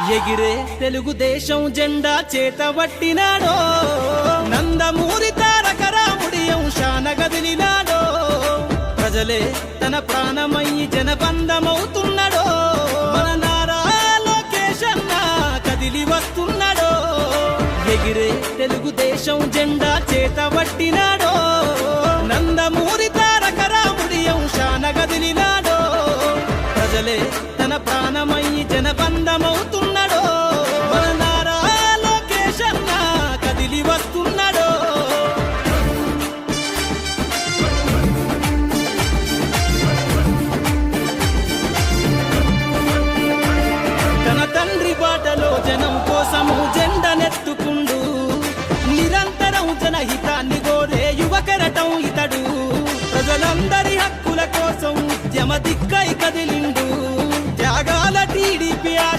ఎగిరే తెలుగుదేశం జెండా చేతబట్టినాడో, నందమూరి తారక రాముడి అంశాన గదిలినాడో, ప్రజలే తన ప్రాణమయ్యి జనబంధమవుతున్నాడో, మన నారా లోకేష్ అన్న కదిలి వస్తున్నాడో. ఎగిరే తెలుగుదేశం జెండా చేతబట్టినాడో, నందమూరి తారక రాముడి అంశాన గదిలినాడో, ప్రజలే తన ప్రాణమయ్యి జనబంధమవుతున్నాడో, మన నారా లోకేష్ అన్న కదిలి వస్తున్నాడో. తన తండ్రి బాటలో జనం కోసము జెండనెత్తుకుండు, నిరంతరం జనహితాన్ని కోరే యువకరటం ఇతడు, ప్రజలందరి హక్కుల కోసం ఉద్యమ దిక్కై కదిలి